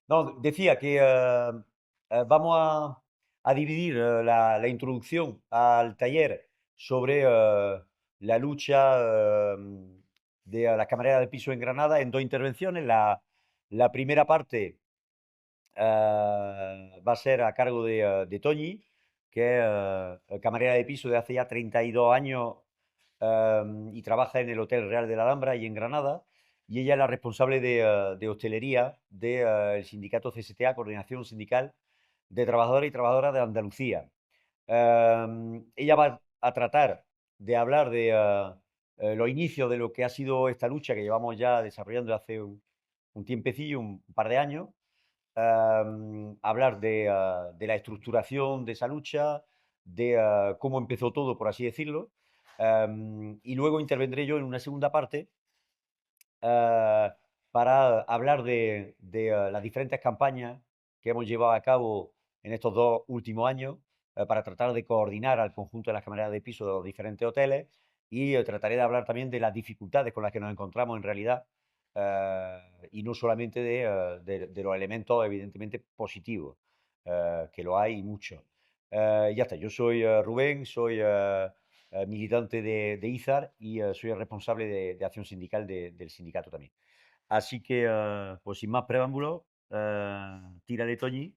No, decía que vamos a dividir la introducción al taller sobre la lucha de la camarera de piso en Granada en dos intervenciones. La primera parte va a ser a cargo de Toñi, que es camarera de piso de hace ya 32 años y trabaja en el Hotel Real de la Alhambra y en Granada. Y ella es la responsable de hostelería del sindicato CSTA, Coordinación Sindical de Trabajadores y Trabajadoras de Andalucía. Ella va a tratar de hablar de los inicios de lo que ha sido esta lucha que llevamos ya desarrollando hace un tiempecillo, un par de años, hablar de la estructuración de esa lucha, de cómo empezó todo, por así decirlo, y luego intervendré yo en una segunda parte eh, para hablar de las diferentes campañas que hemos llevado a cabo en estos dos últimos años para tratar de coordinar al conjunto de las camareras de piso de los diferentes hoteles y trataré de hablar también de las dificultades con las que nos encontramos en realidad y no solamente de los elementos evidentemente positivos, que lo hay muchos. Ya está, yo soy Rubén, soy militante de IZAR y soy el responsable de acción sindical del sindicato también. Así que, pues sin más preámbulos, tírale, Toñi.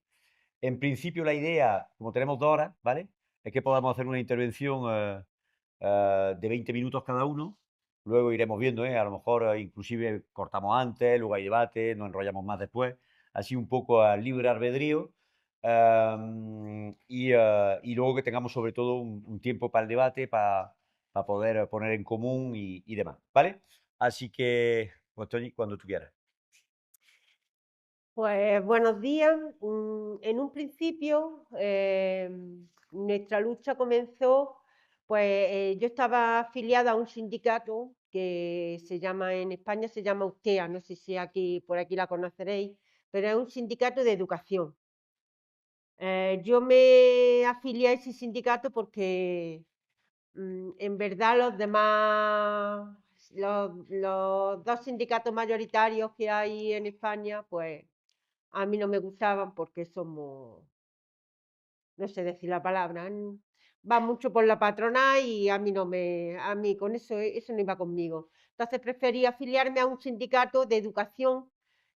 En principio la idea, como tenemos 2 horas, ¿vale? Es que podamos hacer una intervención de 20 minutos cada uno. Luego iremos viendo, ¿eh? A lo mejor inclusive cortamos antes, luego hay debate, nos enrollamos más después. Así un poco a libre albedrío. Y luego que tengamos sobre todo un tiempo para el debate, para poder poner en común y demás, ¿vale? Así que, pues Toñi, cuando tú quieras. Pues buenos días. En un principio, nuestra lucha comenzó, pues yo estaba afiliada a un sindicato que se llama, en España se llama USTEA, no sé si aquí, por aquí la conoceréis, pero es un sindicato de educación. Yo me afilié a ese sindicato porque en verdad los demás, los dos sindicatos mayoritarios que hay en España, pues a mí no me gustaban porque somos, no sé decir la palabra, va mucho por la patronal y a mí no me, a mí con eso no iba conmigo. Entonces preferí afiliarme a un sindicato de educación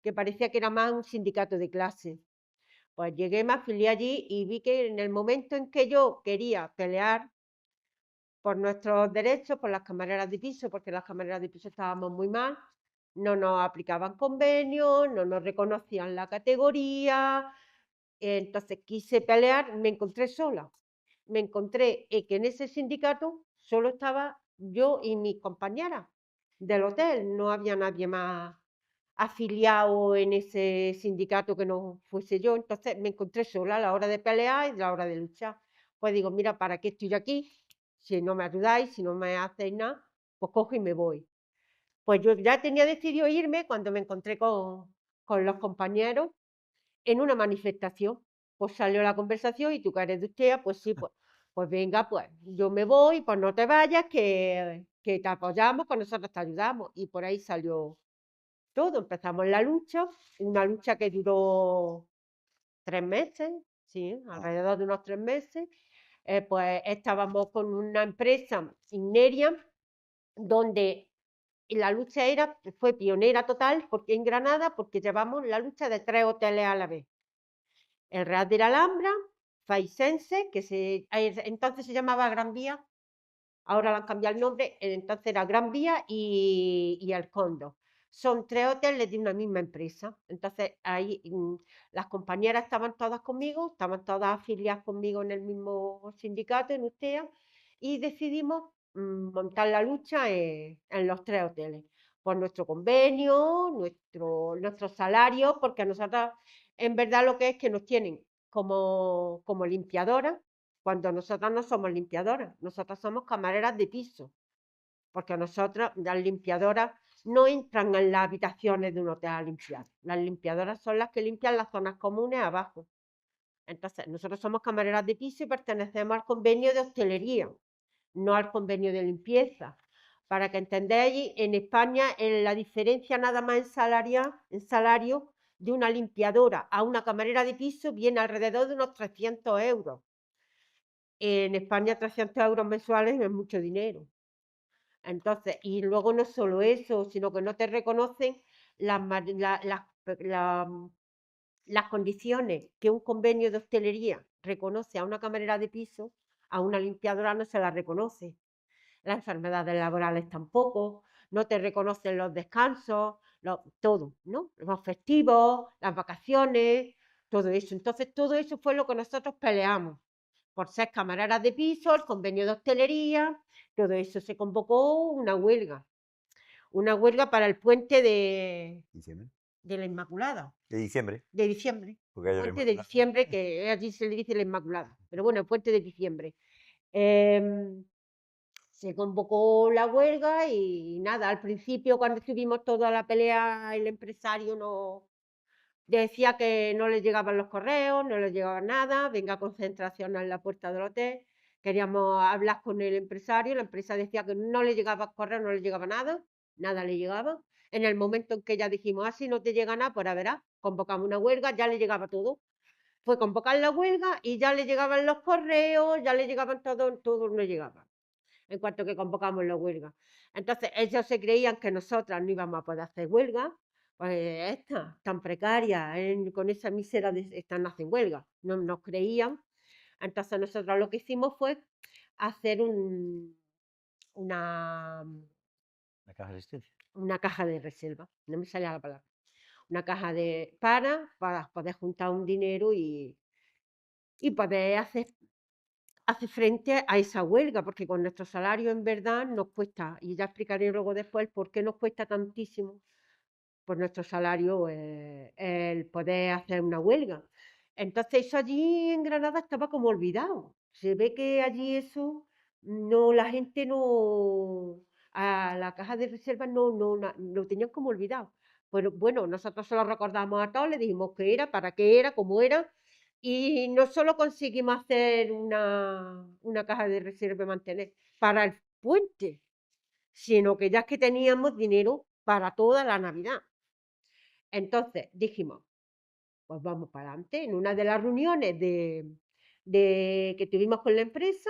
que parecía que era más un sindicato de clase. Pues llegué, me afilié allí y vi que en el momento en que yo quería pelear por nuestros derechos, por las camareras de piso, porque las camareras de piso estábamos muy mal, no nos aplicaban convenios, no nos reconocían la categoría. Entonces quise pelear, me encontré sola. Me encontré que en ese sindicato solo estaba yo y mis compañeras del hotel, no había nadie más afiliado en ese sindicato que no fuese yo. Entonces me encontré sola a la hora de pelear y a la hora de luchar. Pues digo, mira, ¿para qué estoy aquí? Si no me ayudáis, si no me hacéis nada, pues cojo y me voy. Pues yo ya tenía decidido irme cuando me encontré con los compañeros en una manifestación. Pues salió la conversación y tú que eres de usted, pues sí, pues venga, pues yo me voy, pues no te vayas, que te apoyamos, que nosotros te ayudamos. Y por ahí salió todo. Empezamos la lucha, una lucha que duró 3 meses, sí, Ah, alrededor de unos 3 meses. Pues estábamos con una empresa, Inneriam, donde la lucha fue pionera total porque en Granada, porque llevamos la lucha de 3 hoteles a la vez. El Real de la Alhambra, Faisense, entonces se llamaba Gran Vía, ahora le han cambiado el nombre, entonces era Gran Vía y El Cóndor. Son 3 hoteles de una misma empresa. Entonces ahí las compañeras estaban todas conmigo, estaban todas afiliadas conmigo en el mismo sindicato, en USTEA, y decidimos montar la lucha en los 3 hoteles. Por nuestro convenio, nuestro salario, porque nosotros en verdad lo que es que nos tienen como limpiadoras, cuando nosotras no somos limpiadoras, nosotras somos camareras de piso, porque nosotras, las limpiadoras, no entran en las habitaciones de un hotel a limpiar. Las limpiadoras son las que limpian las zonas comunes abajo. Entonces, nosotros somos camareras de piso y pertenecemos al convenio de hostelería, no al convenio de limpieza. Para que entendáis, en España la diferencia nada más en salario de una limpiadora a una camarera de piso viene alrededor de unos 300 euros. En España 300 euros mensuales no es mucho dinero. Entonces, y luego no solo eso, sino que no te reconocen las, las condiciones que un convenio de hostelería reconoce a una camarera de piso, a una limpiadora no se la reconoce. Las enfermedades laborales tampoco, no te reconocen los descansos, todo, ¿no? Los festivos, las vacaciones, todo eso. Entonces, todo eso fue lo que nosotros peleamos por ser camareras de piso, el convenio de hostelería, todo eso. Se convocó una huelga para el puente Diciembre. de la Inmaculada, De diciembre, de diciembre, porque el hay la puente de Inmaculada. diciembre, que allí se le dice la Inmaculada, pero bueno, el puente de diciembre. Em, Se convocó la huelga y nada, al principio cuando estuvimos toda la pelea, el empresario no decía que no le llegaban los correos, no le llegaba nada, venga concentración en la puerta del hotel. Queríamos hablar con el empresario, la empresa decía que no le llegaba correo, no le llegaba nada, nada le llegaba. En el momento en que ya dijimos, si no te llega nada, pues a verás, convocamos una huelga, ya le llegaba todo. Fue convocar la huelga y ya le llegaban los correos, ya le llegaban todo, todo no llegaba en cuanto que convocamos la huelga. Entonces, ellos se creían que nosotras no íbamos a poder hacer huelga, pues esta, tan precaria, con esa mísera de esta no hacen huelga, no nos creían. Entonces, nosotros lo que hicimos fue hacer una, La caja de asistencia. una caja de reserva, no me salía la palabra, una caja de para poder juntar un dinero y poder hace frente a esa huelga, porque con nuestro salario en verdad nos cuesta, y ya explicaré luego después por qué nos cuesta tantísimo por nuestro salario el poder hacer una huelga. Entonces eso allí en Granada estaba como olvidado. Se ve que allí eso, no, la gente no, a la caja de reservas lo tenían como olvidado. Pero bueno, nosotros se lo recordamos a todos, le dijimos qué era, para qué era, cómo era, y no solo conseguimos hacer una caja de reserva y mantener para el puente, sino que ya es que teníamos dinero para toda la Navidad. Entonces dijimos, pues vamos para adelante. En una de las reuniones que tuvimos con la empresa,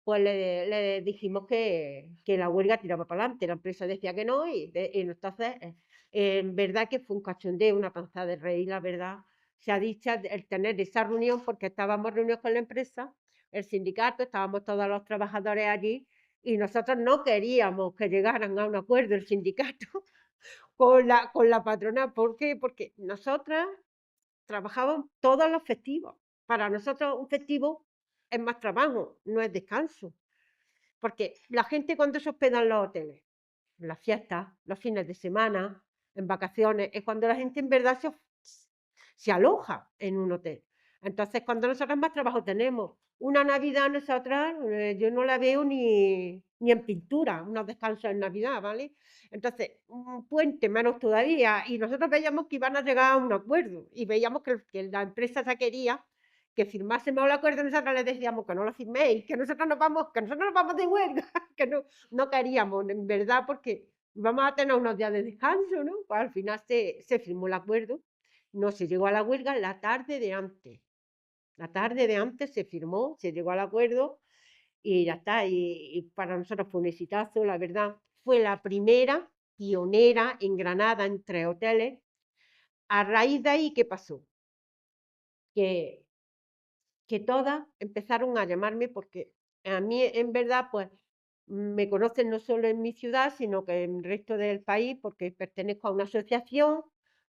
pues le dijimos que la huelga tiraba para adelante. La empresa decía que no y entonces en verdad que fue un cachondeo, una panza de reír, la verdad. Se ha dicho el tener esa reunión porque estábamos reunidos con la empresa, el sindicato, estábamos todos los trabajadores allí y nosotros no queríamos que llegaran a un acuerdo el sindicato con la patrona. ¿Por qué? Porque nosotras trabajábamos todos los festivos. Para nosotros un festivo es más trabajo, no es descanso. Porque la gente cuando se hospeda en los hoteles, en las fiestas, los fines de semana, en vacaciones, es cuando la gente en verdad se aloja en un hotel. Entonces, cuando nosotros más trabajo tenemos, una Navidad nosotras, yo no la veo ni en pintura, unos descansos en Navidad, ¿vale? Entonces, un puente menos todavía, y nosotros veíamos que iban a llegar a un acuerdo, y veíamos que la empresa se quería que firmásemos el acuerdo, nosotros les decíamos que no lo firméis, que nosotros nos vamos de huelga, que no queríamos, en verdad, porque vamos a tener unos días de descanso, ¿no? Pues al final se firmó el acuerdo, no se llegó a la huelga la tarde de antes. La tarde de antes se firmó, se llegó al acuerdo y ya está. Y para nosotros fue un exitazo, la verdad. Fue la primera pionera en Granada entre hoteles. A raíz de ahí, ¿qué pasó? Que, que todas empezaron a llamarme porque a mí, en verdad, pues me conocen no solo en mi ciudad, sino que en el resto del país, porque pertenezco a una asociación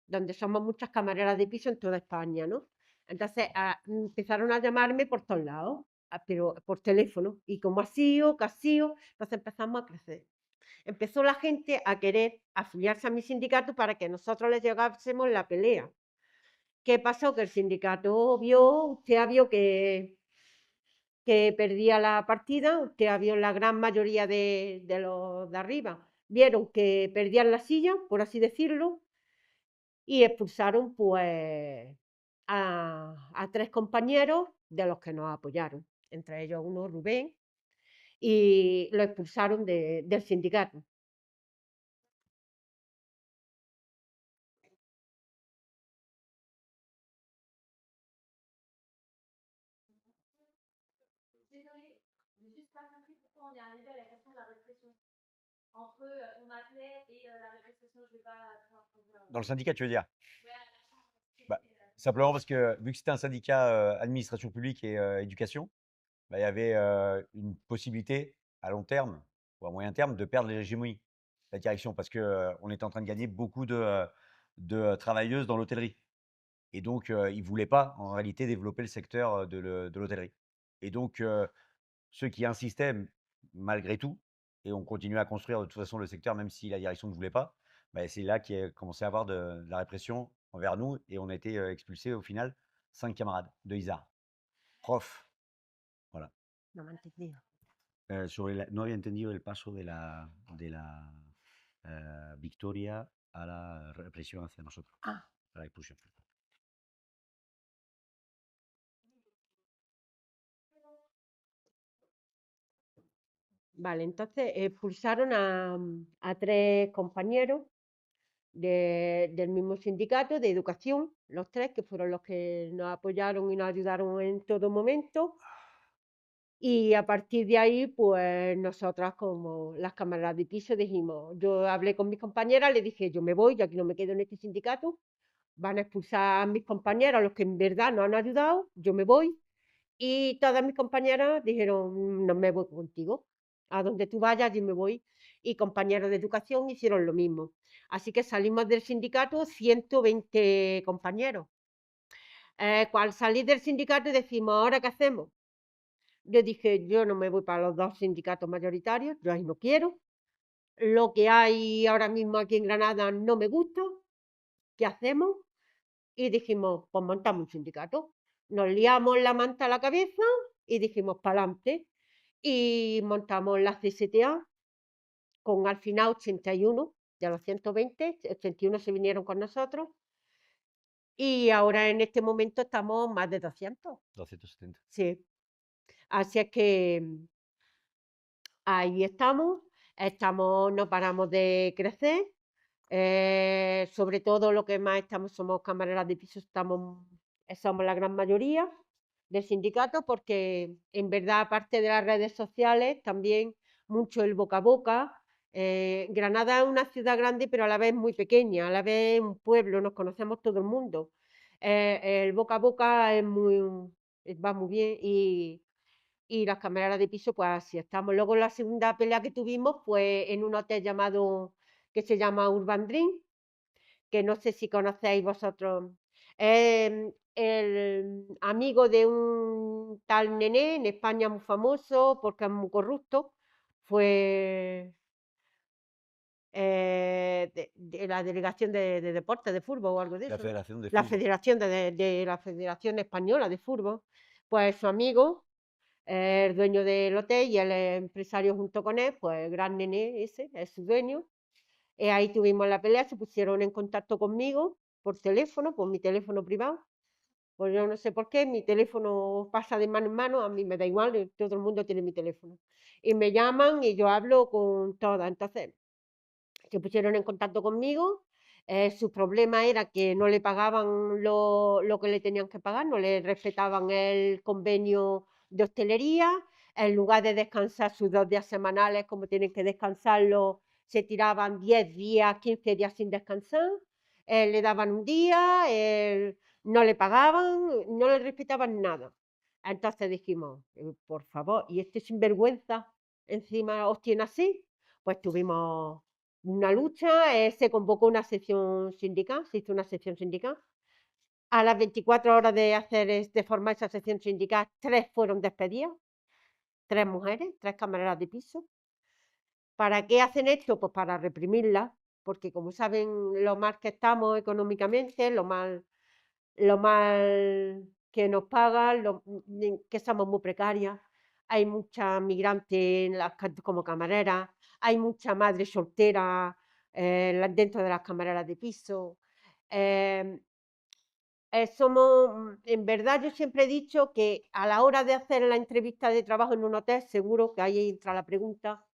donde somos muchas camareras de piso en toda España, ¿no? Entonces empezaron a llamarme por todos lados, pero por teléfono, y como ha sido, que ha sido, entonces empezamos a crecer. Empezó la gente a querer afiliarse a mi sindicato para que nosotros les llevásemos la pelea. ¿Qué pasó? Que el sindicato usted vio que perdía la partida, usted vio la gran mayoría de los de arriba, vieron que perdían la silla, por así decirlo, y expulsaron pues a tres compañeros de los que nos apoyaron, entre ellos uno, Rubén, y lo expulsaron del sindicato. désolée, j'ai juste pas compris pourquoi on est arrivé à la question de la répression. Entre on m'appelait et la répression, je vais pas pouvoir Dans le syndicat, tu veux dire? ouais, à la fin, Bah, simplement parce que vu que c'était un syndicat administration publique et éducation, bah, il y avait une possibilité à long terme ou à moyen terme de perdre l'hégémonie, la direction, parce que on était en train de gagner beaucoup de travailleuses dans l'hôtellerie. Et donc, ils ne voulaient pas, en réalité, développer le secteur de l'hôtellerie. Et donc, ceux qui insistaient, malgré tout, et on continuait à construire de toute façon le secteur, même si la direction ne voulait pas, bah, c'est là qu'il a commencé à avoir de la répression envers nous, et on a été expulsés au final, 5 camarades de Isard, prof. Voilà. No me han entendido. No había entendido el paso de la victoria a la represión hacia nosotros, Ah, a la expulsión. vale, entonces expulsaron a 3 compañeros del mismo sindicato de educación, los 3 que fueron los que nos apoyaron y nos ayudaron en todo momento. Y a partir de ahí, pues nosotras como las camaradas de piso dijimos, yo hablé con mis compañeras, le dije, yo me voy, yo aquí no me quedo en este sindicato, van a expulsar a mis compañeros, los que en verdad nos han ayudado, yo me voy. Y todas mis compañeras dijeron, no me voy contigo, a donde tú vayas, yo me voy. Y compañeros de educación hicieron lo mismo. Así que salimos del sindicato 120 compañeros. Cuando salí del sindicato decimos, ¿ahora qué hacemos? Yo dije, yo no me voy para los 2 sindicatos mayoritarios, yo ahí no quiero. Lo que hay ahora mismo aquí en Granada no me gusta. ¿Qué hacemos? Y dijimos, pues montamos un sindicato. Nos liamos la manta a la cabeza y dijimos, para adelante. Y montamos la CSTA con al final 81 de los 120, 81 se vinieron con nosotros. Y ahora en este momento estamos más de 200. 270. Sí. Así es que ahí estamos, no paramos de crecer. Sobre todo lo que más estamos, somos camareras de piso, somos la gran mayoría del sindicato, porque en verdad, aparte de las redes sociales, también mucho el boca a boca. Granada es una ciudad grande, pero a la vez muy pequeña, a la vez un pueblo, nos conocemos todo el mundo. El boca a boca va muy bien y las camareras de piso, pues así estamos. Luego la segunda pelea que tuvimos fue en un hotel que se llama Urban Dream, que no sé si conocéis vosotros. El amigo de un tal Nené, en España muy famoso porque es muy corrupto, fue de la delegación de deportes, de fútbol o algo de La eso, ¿no? Federación de La Fútbol. federación de la Federación Española de Fútbol. Pues su amigo, el dueño del hotel y el empresario junto con él, pues el gran Nené ese, es su dueño. Ahí tuvimos la pelea, se pusieron en contacto conmigo por teléfono, por mi teléfono privado. Pues yo no sé por qué, mi teléfono pasa de mano en mano, a mí me da igual, todo el mundo tiene mi teléfono. Y me llaman y yo hablo con todas. Entonces, se pusieron en contacto conmigo. Su problema era que no le pagaban lo que le tenían que pagar, no le respetaban el convenio de hostelería. En lugar de descansar sus 2 días semanales, como tienen que descansarlo, se tiraban 10 días, 15 días sin descansar. Le daban un día, no le pagaban, no le respetaban nada. Entonces dijimos, por favor, y este sinvergüenza encima os tiene así. Pues tuvimos una lucha, se convocó una sección sindical, se hizo una sección sindical. A las 24 horas de formar esa sección sindical, 3 fueron despedidas, 3 mujeres, 3 camareras de piso. ¿Para qué hacen esto? Pues para reprimirla, porque como saben lo mal que estamos económicamente, lo mal que nos pagan, que somos muy precarias. Hay muchas migrantes como camareras, hay mucha madre soltera dentro de las camareras de piso. En verdad, yo siempre he dicho que a la hora de hacer la entrevista de trabajo en un hotel, seguro que ahí entra la pregunta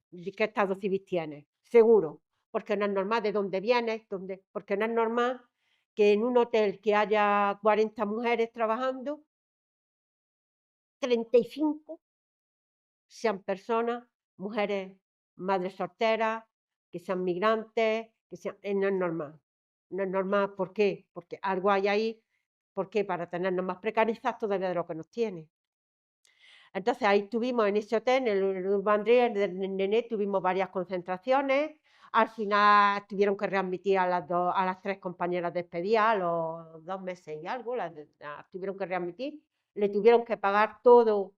de qué estado civil tienes, seguro, porque no es normal de dónde vienes, porque no es normal que en un hotel que haya 40 mujeres trabajando, 35 sean personas, mujeres, madres solteras, que sean migrantes, no es normal. No es normal, ¿por qué? Porque algo hay ahí, ¿por qué? Para tenernos más precarizados todavía de lo que nos tiene. Entonces ahí estuvimos en ese hotel, en el Urban Dream del Nené, tuvimos varias concentraciones. Al final tuvieron que readmitir a las 3 compañeras despedidas a los 2 meses y algo, las tuvieron que readmitir. Le tuvieron que pagar todo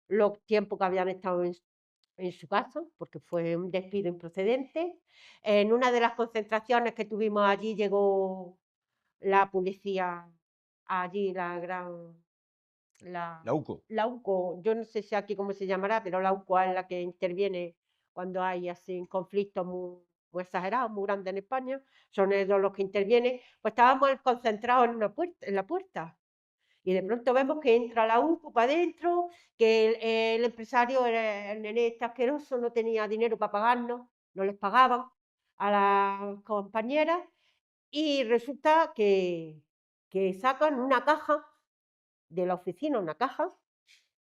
los tiempos que habían estado en su casa, porque fue un despido improcedente. En una de las concentraciones que tuvimos allí llegó la policía, allí la gran La UCO. la UCO, yo no sé si aquí cómo se llamará, pero la UCO es la que interviene cuando hay así conflictos muy exagerados, muy grandes en España, son ellos los que intervienen, pues estábamos concentrados en una puerta, en la puerta. Y de pronto vemos que entra la UCO para adentro, que el empresario, el nené este asqueroso, no tenía dinero para pagarnos, no les pagaban a las compañeras, y resulta que sacan una caja de la oficina, una caja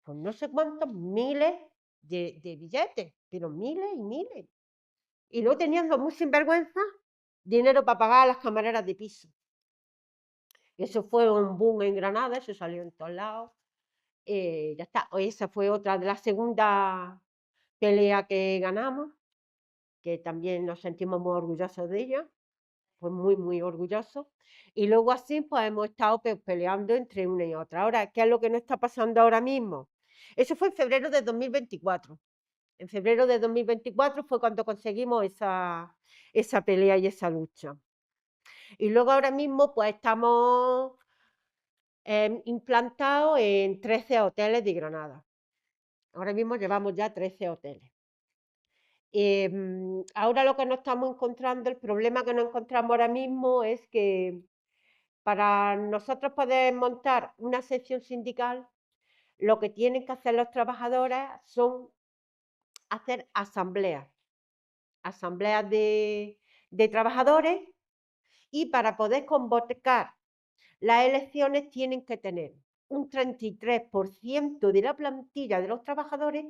con no sé cuántos miles de billetes, pero miles y miles. Y luego teniendo muy sinvergüenza dinero para pagar a las camareras de piso. Eso fue un boom en Granada, eso salió en todos lados. Ya está, esa fue otra de las segundas peleas que ganamos, que también nos sentimos muy orgullosos de ella, fue muy, muy orgulloso. Y luego así, pues hemos estado peleando entre una y otra. Ahora, ¿qué es lo que nos está pasando ahora mismo? Eso fue en febrero de 2024. En febrero de 2024 fue cuando conseguimos esa pelea y esa lucha. Y luego ahora mismo pues estamos implantados en 13 hoteles de Granada. Ahora mismo llevamos ya 13 hoteles. Ahora lo que nos estamos encontrando, el problema que nos encontramos ahora mismo es que para nosotros poder montar una sección sindical, lo que tienen que hacer los trabajadores son hacer asambleas de trabajadores, y para poder convocar las elecciones tienen que tener un 33% de la plantilla de los trabajadores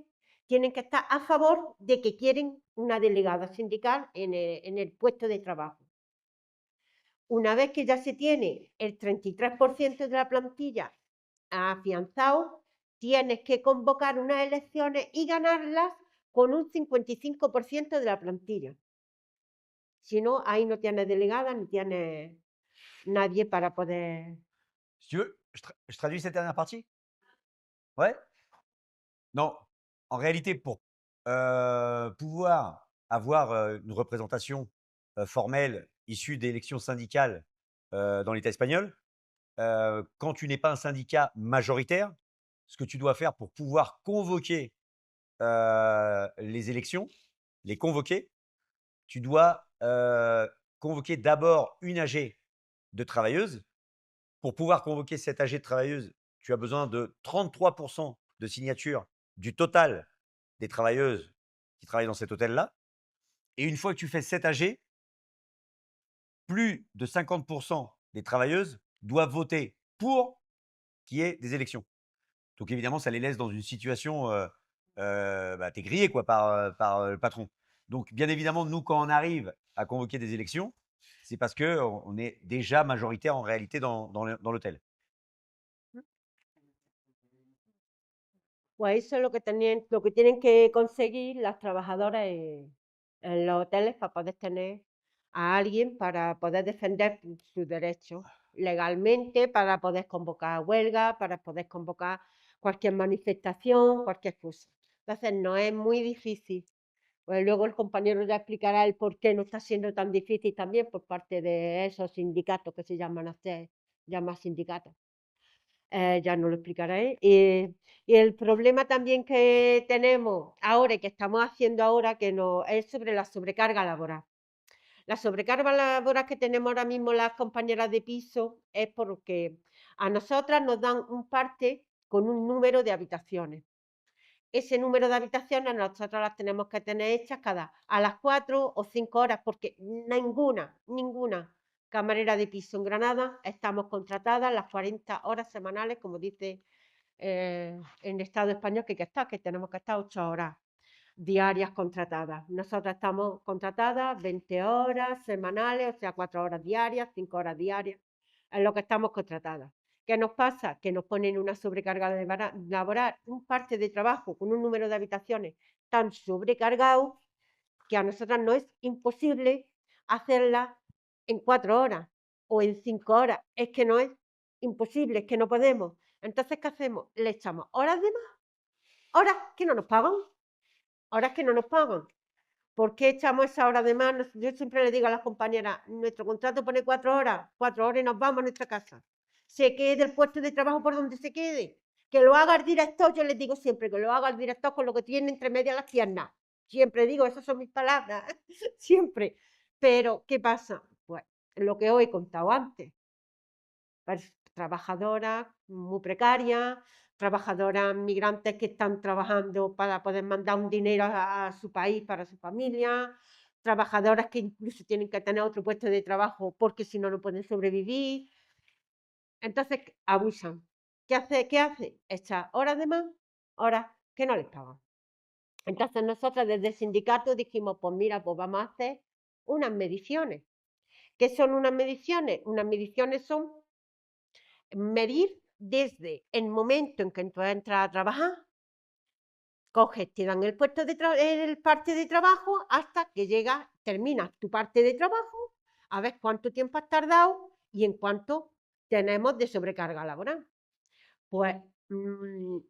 tienen que estar a favor de que quieren una delegada sindical en el puesto de trabajo. Una vez que ya se tiene el 33% de la plantilla afianzado, tienes que convocar unas elecciones y ganarlas con un 55% de la plantilla. Si no, ahí no tienes delegada ni tienes nadie para poder... Si tu veux, je traduis cette dernière partie. Ouais. Non, en réalité, pour pouvoir avoir une représentation formelle issue d'élections syndicales dans l'État espagnol, quand tu n'es pas un syndicat majoritaire, ce que tu dois faire pour pouvoir convoquer les élections, les convoquer, tu dois convoquer d'abord une AG de travailleuses. Pour pouvoir convoquer cette AG de travailleuses, tu as besoin de 33% de signatures du total des travailleuses qui travaillent dans cet hôtel-là. Et une fois que tu fais cette AG, plus de 50% des travailleuses doivent voter pour qu'il y ait des élections. Donc évidemment, ça les laisse dans une situation, t'es grillé quoi par le patron. Donc bien évidemment, nous, quand on arrive à convoquer des élections, c'est parce qu'on est déjà majoritaire en réalité dans l'hôtel. Pues eso es lo que tienen que conseguir las trabajadoras en los hoteles para poder tener a alguien para poder defender sus derechos legalmente, para poder convocar huelga, para poder convocar cualquier manifestación, cualquier cosa. Entonces no es muy difícil. Pues luego el compañero ya explicará el por qué no está siendo tan difícil también por parte de esos sindicatos que se llaman sindicatos. Ya no lo explicaré. Y el problema también que tenemos ahora y que estamos haciendo ahora es sobre la sobrecarga laboral. La sobrecarga laboral que tenemos ahora mismo las compañeras de piso es porque a nosotras nos dan un parte con un número de habitaciones. Ese número de habitaciones nosotros las tenemos que tener hechas a las 4 o 5 horas, porque ninguna camarera de piso en Granada estamos contratadas las 40 horas semanales, como dice en Estado español que hay que estar, que tenemos que estar 8 horas diarias contratadas. Nosotros estamos contratadas 20 horas semanales, o sea, 4 horas diarias, 5 horas diarias, en lo que estamos contratadas. ¿Qué nos pasa? Que nos ponen una sobrecarga laboral, un parte de trabajo con un número de habitaciones tan sobrecargado que a nosotras no es imposible hacerla en 4 horas o en 5 horas. Es que no es imposible, es que no podemos. Entonces, ¿qué hacemos? Le echamos horas de más, horas que no nos pagan, horas que no nos pagan. ¿Por qué echamos esa hora de más? Yo siempre le digo a las compañeras, nuestro contrato pone 4 horas y nos vamos a nuestra casa. Se quede el puesto de trabajo por donde se quede. Que lo haga el director, yo les digo siempre, que lo haga el director con lo que tiene entre medias las piernas. Siempre digo, esas son mis palabras, siempre. Pero, ¿qué pasa? Pues lo que os he contado antes. Trabajadoras muy precarias, trabajadoras migrantes que están trabajando para poder mandar un dinero a su país para su familia, trabajadoras que incluso tienen que tener otro puesto de trabajo porque si no, no pueden sobrevivir. Entonces, abusan. ¿Qué hace? Echar horas de más, horas que no les pagan. Entonces, nosotros desde el sindicato dijimos, pues mira, pues vamos a hacer unas mediciones. ¿Qué son unas mediciones? Unas mediciones son medir desde el momento en que tú entras a trabajar, coges, te dan el puesto el parte de trabajo hasta que terminas tu parte de trabajo, a ver cuánto tiempo has tardado y en cuánto tenemos de sobrecarga laboral. Pues dos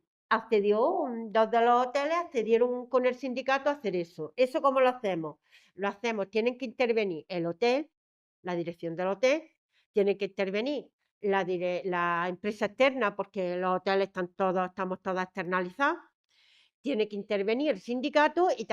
de los hoteles accedieron con el sindicato a hacer eso. ¿Eso cómo lo hacemos? Lo hacemos, tienen que intervenir el hotel, la dirección del hotel, tiene que intervenir la empresa externa, porque los hoteles estamos todas externalizadas, tiene que intervenir el sindicato y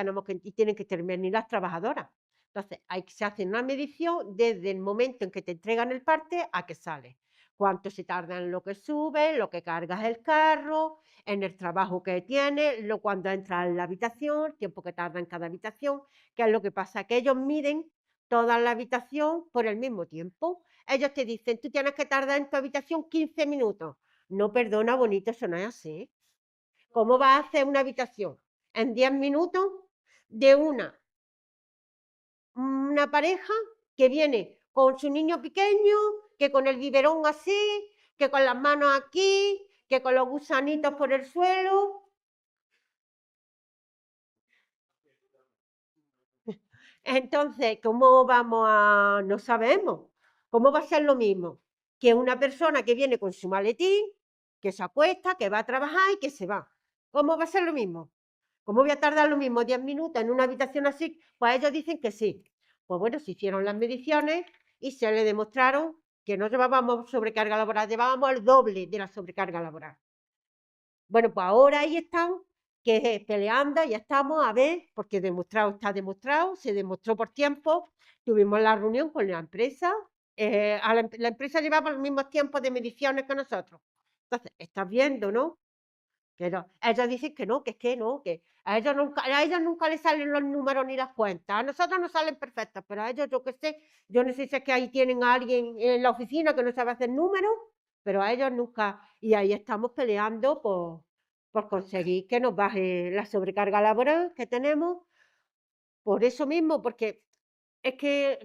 tienen que intervenir las trabajadoras. Entonces, se hace una medición desde el momento en que te entregan el parte a que sale. Cuánto se tarda en lo que sube, lo que cargas el carro, en el trabajo que tienes, cuando entras en la habitación, el tiempo que tarda en cada habitación. ¿Qué es lo que pasa? Que ellos miden toda la habitación por el mismo tiempo. Ellos te dicen, tú tienes que tardar en tu habitación 15 minutos. No, perdona, bonito, eso no es así. ¿Cómo va a hacer una habitación? En 10 minutos de una pareja que viene con su niño pequeño, que con el biberón así, que con las manos aquí, que con los gusanitos por el suelo. Entonces, ¿cómo vamos a...? No sabemos. ¿Cómo va a ser lo mismo que una persona que viene con su maletín, que se acuesta, que va a trabajar y que se va? ¿Cómo va a ser lo mismo? ¿Cómo voy a tardar lo mismo 10 minutos en una habitación así? Pues ellos dicen que sí. Pues bueno, se hicieron las mediciones y se le demostraron que no llevábamos sobrecarga laboral, llevábamos el doble de la sobrecarga laboral. Bueno, pues ahora ahí están, que peleando, ya estamos a ver, porque está demostrado, se demostró por tiempo. Tuvimos la reunión con la empresa, la empresa llevaba los mismos tiempos de mediciones que nosotros. Entonces, estás viendo, ¿no? Pero ellos dicen que no, que es que no, que a ellos nunca les salen los números ni las cuentas. A nosotros nos salen perfectas, pero a ellos, yo qué sé, yo no sé si es que ahí tienen a alguien en la oficina que no sabe hacer números, pero a ellos nunca. Y ahí estamos peleando por conseguir que nos baje la sobrecarga laboral que tenemos. Por eso mismo, porque es que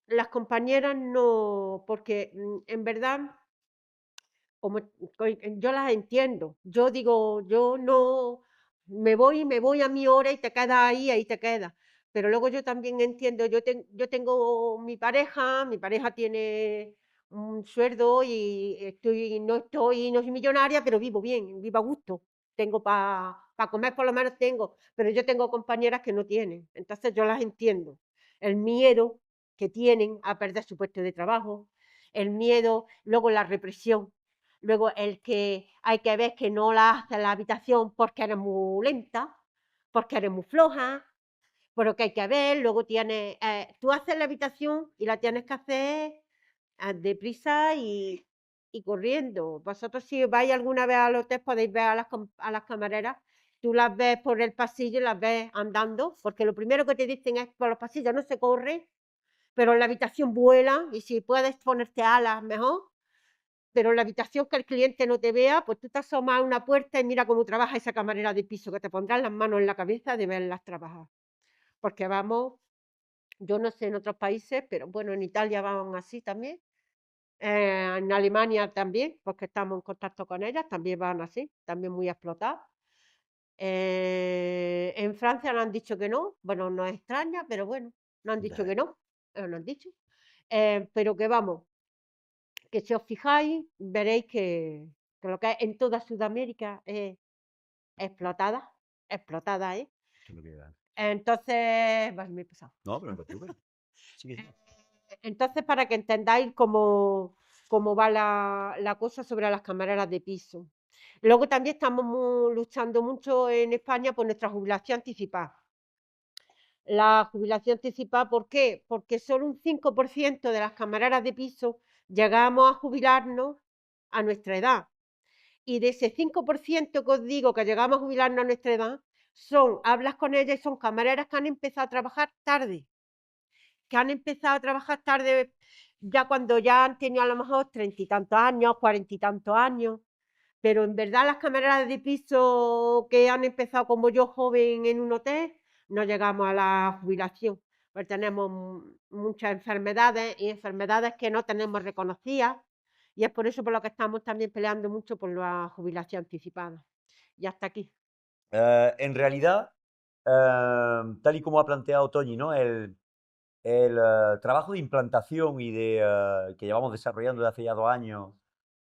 las compañeras no, porque en verdad como yo las entiendo. Yo digo, yo no me voy a mi hora y te quedas ahí te quedas. Pero luego yo también entiendo, yo tengo mi pareja tiene un sueldo y no soy millonaria, pero vivo bien, vivo a gusto. Tengo para comer, por lo menos tengo, pero yo tengo compañeras que no tienen. Entonces yo las entiendo. El miedo que tienen a perder su puesto de trabajo, el miedo, luego la represión. Luego el que hay que ver que no la hace en la habitación porque eres muy lenta, porque eres muy floja, pero que hay que ver, luego tú haces la habitación y la tienes que hacer deprisa y corriendo. Vosotros si vais alguna vez al hotel podéis ver a las camareras, tú las ves por el pasillo y las ves andando, porque lo primero que te dicen es por los pasillos no se corre, pero en la habitación vuela y si puedes ponerte alas mejor. pero en la habitación que el cliente no te vea, pues tú te asomas a una puerta y mira cómo trabaja esa camarera de piso, que te pondrán las manos en la cabeza de verlas trabajar. Porque vamos, yo no sé en otros países, pero bueno, en Italia van así también. En Alemania también, porque estamos en contacto con ellas, también van así, también muy explotadas. En Francia nos han dicho que no, bueno, nos extraña, pero bueno, nos han dicho Ya, que no, nos han dicho. Pero que vamos, que si os fijáis, veréis que lo que es en toda Sudamérica es explotada, explotada, ¿eh? esto es lo que era. Entonces, pues me he pasado. No, pero no te preocupes. Sigue, sigue. Entonces, para que entendáis cómo va la cosa sobre las camareras de piso. Luego también estamos luchando mucho en España por nuestra jubilación anticipada. La jubilación anticipada, ¿por qué? Porque solo un 5% de las camareras de piso llegamos a jubilarnos a nuestra edad. Y de ese 5% que os digo que llegamos a jubilarnos a nuestra edad, hablas con ellas y son camareras que han empezado a trabajar tarde, ya cuando ya han tenido a lo mejor 30 y tantos años, 40 y tantos años, pero en verdad las camareras de piso que han empezado como yo joven en un hotel, no llegamos a la jubilación, porque tenemos muchas enfermedades y enfermedades que no tenemos reconocidas, y es por eso por lo que estamos también peleando mucho por la jubilación anticipada. Y hasta aquí. En realidad, tal y como ha planteado Toñi, ¿no? El trabajo de implantación y que llevamos desarrollando desde hace ya 2 años,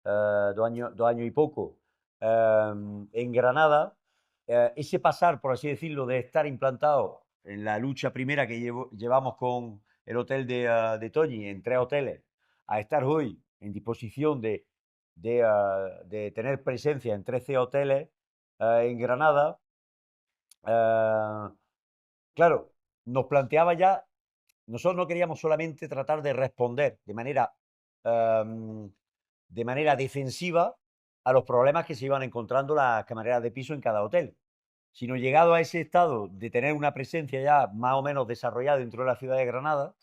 2 años y poco, en Granada, ese pasar, por así decirlo, de estar implantado en la lucha primera que llevamos con el hotel de Toñi, en 3 hoteles, a estar hoy en disposición de tener presencia en 13 hoteles en Granada, claro, nos planteaba ya, nosotros no queríamos solamente tratar de responder em, de manera defensiva a los problemas que se iban encontrando las camareras de piso en cada hotel, sino llegado a ese estado de tener una presencia ya más o menos desarrollada dentro de la ciudad de Granada,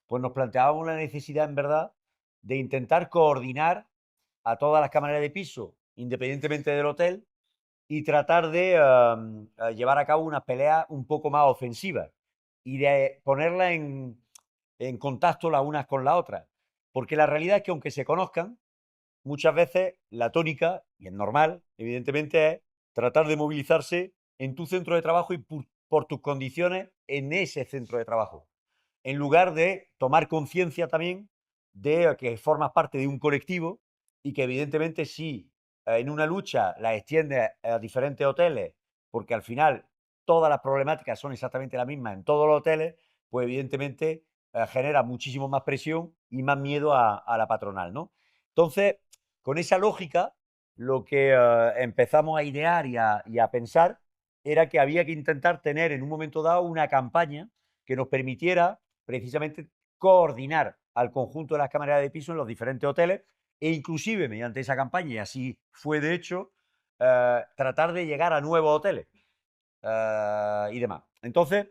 pues nos planteábamos la necesidad en verdad de intentar coordinar a todas las camareras de piso, independientemente del hotel, y tratar de llevar a cabo unas peleas un poco más ofensivas y de ponerlas en contacto las unas con las otras. Porque la realidad es que aunque se conozcan, muchas veces la tónica, y es normal, evidentemente, es tratar de movilizarse en tu centro de trabajo y por tus condiciones en ese centro de trabajo, en lugar de tomar conciencia también de que formas parte de un colectivo y que evidentemente si en una lucha la extiendes a diferentes hoteles, porque al final todas las problemáticas son exactamente las mismas en todos los hoteles, pues evidentemente genera muchísimo más presión y más miedo a la patronal, ¿no? Entonces, con esa lógica, lo que empezamos a idear y a pensar era que había que intentar tener en un momento dado una campaña que nos permitiera precisamente coordinar al conjunto de las cámaras de piso en los diferentes hoteles e inclusive mediante esa campaña, y así fue de hecho, tratar de llegar a nuevos hoteles y demás. Entonces,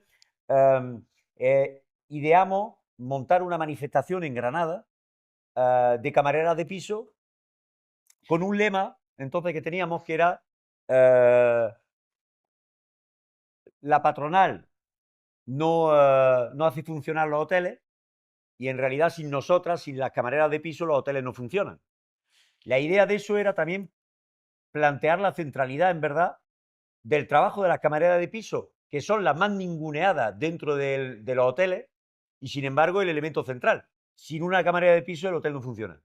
ideamos montar una manifestación en Granada de camareras de piso con un lema entonces que teníamos que era la patronal no hace funcionar los hoteles y en realidad sin nosotras, sin las camareras de piso, los hoteles no funcionan. La idea de eso era también plantear la centralidad, en verdad, del trabajo de las camareras de piso, que son las más ninguneadas dentro de los hoteles, y sin embargo el elemento central. Sin una camarera de piso el hotel no funciona.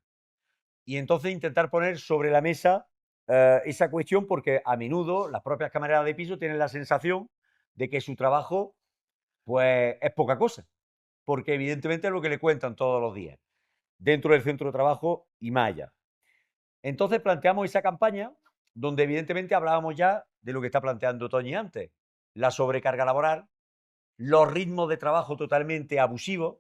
Y entonces intentar poner sobre la mesa esa cuestión, porque a menudo las propias camareras de piso tienen la sensación de que su trabajo pues es poca cosa, porque evidentemente es lo que le cuentan todos los días, dentro del centro de trabajo y más allá. Entonces planteamos esa campaña donde evidentemente hablábamos ya de lo que está planteando Toñi antes, la sobrecarga laboral, los ritmos de trabajo totalmente abusivos,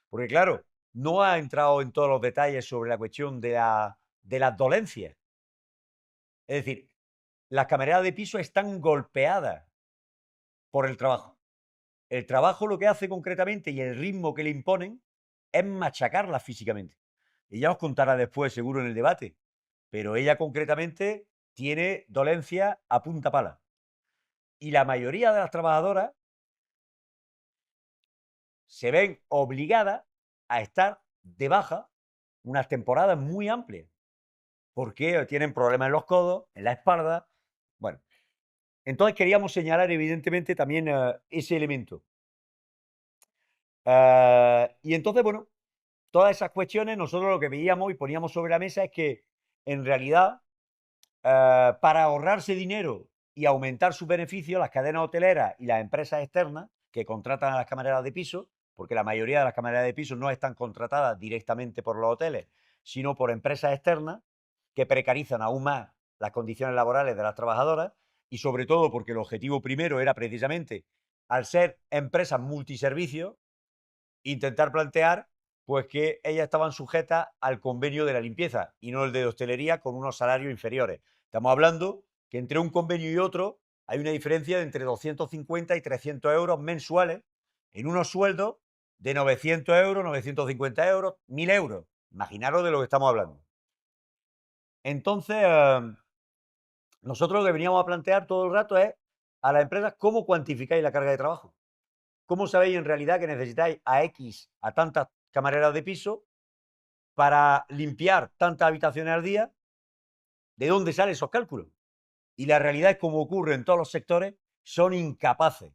porque claro, no ha entrado en todos los detalles sobre la cuestión de las dolencias. Es decir, las camareras de piso están golpeadas por el trabajo. El trabajo lo que hace concretamente y el ritmo que le imponen es machacarlas físicamente. Y ya os contará después, seguro, en el debate, pero ella concretamente tiene dolencia a punta pala. Y la mayoría de las trabajadoras se ven obligadas a estar de baja unas temporadas muy amplias, porque tienen problemas en los codos, en la espalda. Bueno, entonces queríamos señalar evidentemente también ese elemento. Y entonces, bueno, todas esas cuestiones nosotros lo que veíamos y poníamos sobre la mesa es que en realidad para ahorrarse dinero y aumentar sus beneficios, las cadenas hoteleras y las empresas externas que contratan a las camareras de piso, porque la mayoría de las camareras de piso no están contratadas directamente por los hoteles, sino por empresas externas que precarizan aún más las condiciones laborales de las trabajadoras y sobre todo porque el objetivo primero era precisamente, al ser empresas multiservicios, intentar plantear pues que ellas estaban sujetas al convenio de la limpieza y no el de hostelería con unos salarios inferiores. Estamos hablando que entre un convenio y otro hay una diferencia de entre 250 y 300 euros mensuales en unos sueldos de 900 euros, 950 euros, 1000 euros. Imaginaros de lo que estamos hablando. Entonces, nosotros lo que veníamos a plantear todo el rato es a las empresas cómo cuantificáis la carga de trabajo. ¿Cómo sabéis en realidad que necesitáis a X, a tantas camareras de piso para limpiar tantas habitaciones al día? ¿De dónde salen esos cálculos? Y la realidad es, como ocurre en todos los sectores, son incapaces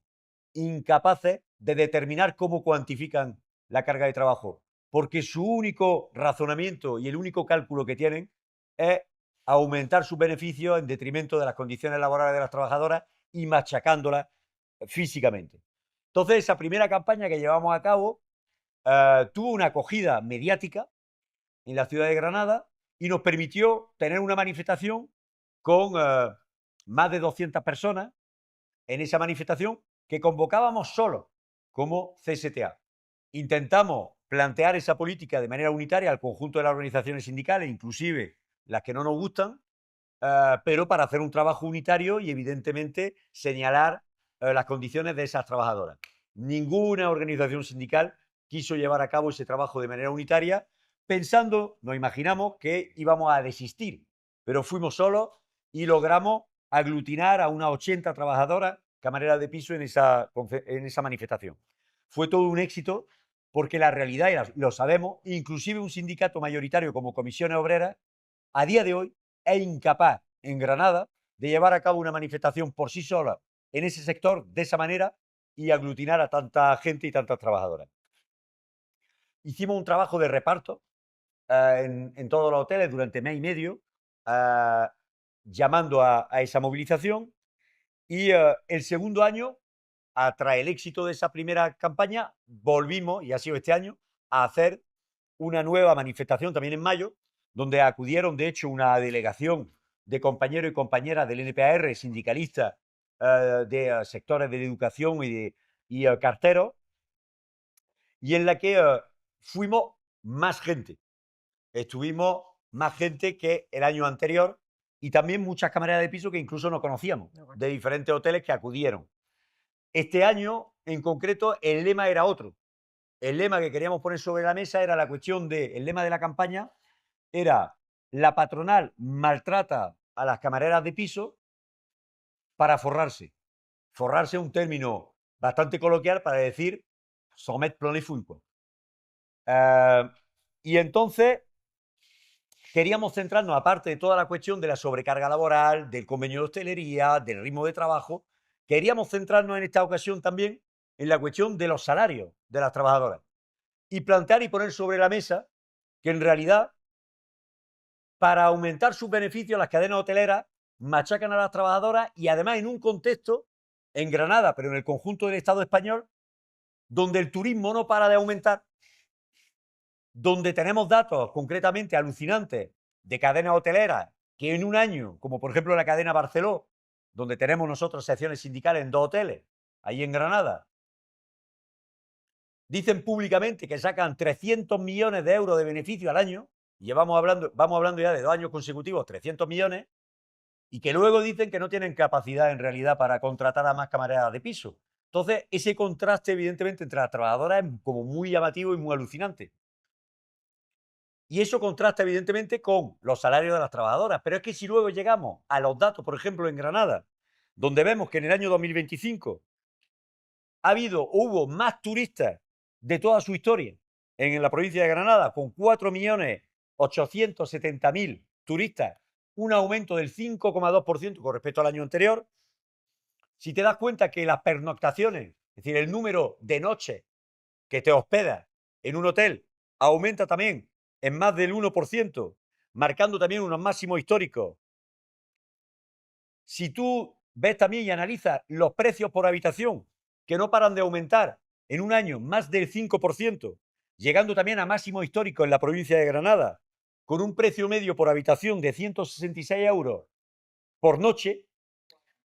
de determinar cómo cuantifican la carga de trabajo, porque su único razonamiento y el único cálculo que tienen es aumentar sus beneficios en detrimento de las condiciones laborales de las trabajadoras y machacándolas físicamente. Entonces, esa primera campaña que llevamos a cabo tuvo una acogida mediática en la ciudad de Granada y nos permitió tener una manifestación con más de 200 personas en esa manifestación que convocábamos solo como CSTA. Intentamos plantear esa política de manera unitaria al conjunto de las organizaciones sindicales, inclusive las que no nos gustan, pero para hacer un trabajo unitario y evidentemente señalar las condiciones de esas trabajadoras. Ninguna organización sindical quiso llevar a cabo ese trabajo de manera unitaria, pensando, nos imaginamos, que íbamos a desistir, pero fuimos solos y logramos aglutinar a unas 80 trabajadoras camareras de piso en esa manifestación. Fue todo un éxito porque la realidad, y lo sabemos, inclusive un sindicato mayoritario como Comisiones Obreras, a día de hoy es incapaz en Granada de llevar a cabo una manifestación por sí sola en ese sector de esa manera y aglutinar a tanta gente y tantas trabajadoras. Hicimos un trabajo de reparto en todos los hoteles durante mes y medio, llamando a esa movilización, y el segundo año, tras el éxito de esa primera campaña, volvimos, y ha sido este año, a hacer una nueva manifestación también en mayo, donde acudieron, de hecho, una delegación de compañeros y compañeras del NPAR, sindicalistas de sectores de educación y carteros, y en la que fuimos más gente. Estuvimos más gente que el año anterior y también muchas camareras de piso que incluso no conocíamos, de diferentes hoteles que acudieron. Este año, en concreto, el lema era otro. El lema que queríamos poner sobre la mesa era la cuestión de, el lema de la campaña era: la patronal maltrata a las camareras de piso para forrarse. Forrarse es un término bastante coloquial para decir somet planifunco. Y entonces queríamos centrarnos, aparte de toda la cuestión de la sobrecarga laboral, del convenio de hostelería, del ritmo de trabajo, queríamos centrarnos en esta ocasión también en la cuestión de los salarios de las trabajadoras y plantear y poner sobre la mesa que en realidad, para aumentar sus beneficios, las cadenas hoteleras machacan a las trabajadoras y además en un contexto, en Granada, pero en el conjunto del Estado español, donde el turismo no para de aumentar, donde tenemos datos concretamente alucinantes de cadenas hoteleras que en un año, como por ejemplo la cadena Barceló, donde tenemos nosotros secciones sindicales en 2 hoteles, ahí en Granada, dicen públicamente que sacan 300 millones de euros de beneficio al año, y vamos hablando ya de 2 años consecutivos, 300 millones, y que luego dicen que no tienen capacidad en realidad para contratar a más camareras de piso. Entonces, ese contraste evidentemente entre las trabajadoras es como muy llamativo y muy alucinante. Y eso contrasta, evidentemente, con los salarios de las trabajadoras. Pero es que si luego llegamos a los datos, por ejemplo, en Granada, donde vemos que en el año 2025 hubo más turistas de toda su historia en la provincia de Granada, con 4.870.000 turistas, un aumento del 5,2% con respecto al año anterior. Si te das cuenta que las pernoctaciones, es decir, el número de noches que te hospedas en un hotel, aumenta también en más del 1%, marcando también unos máximos históricos. Si tú ves también y analizas los precios por habitación, que no paran de aumentar en un año más del 5%, llegando también a máximos históricos en la provincia de Granada, con un precio medio por habitación de 166 euros por noche,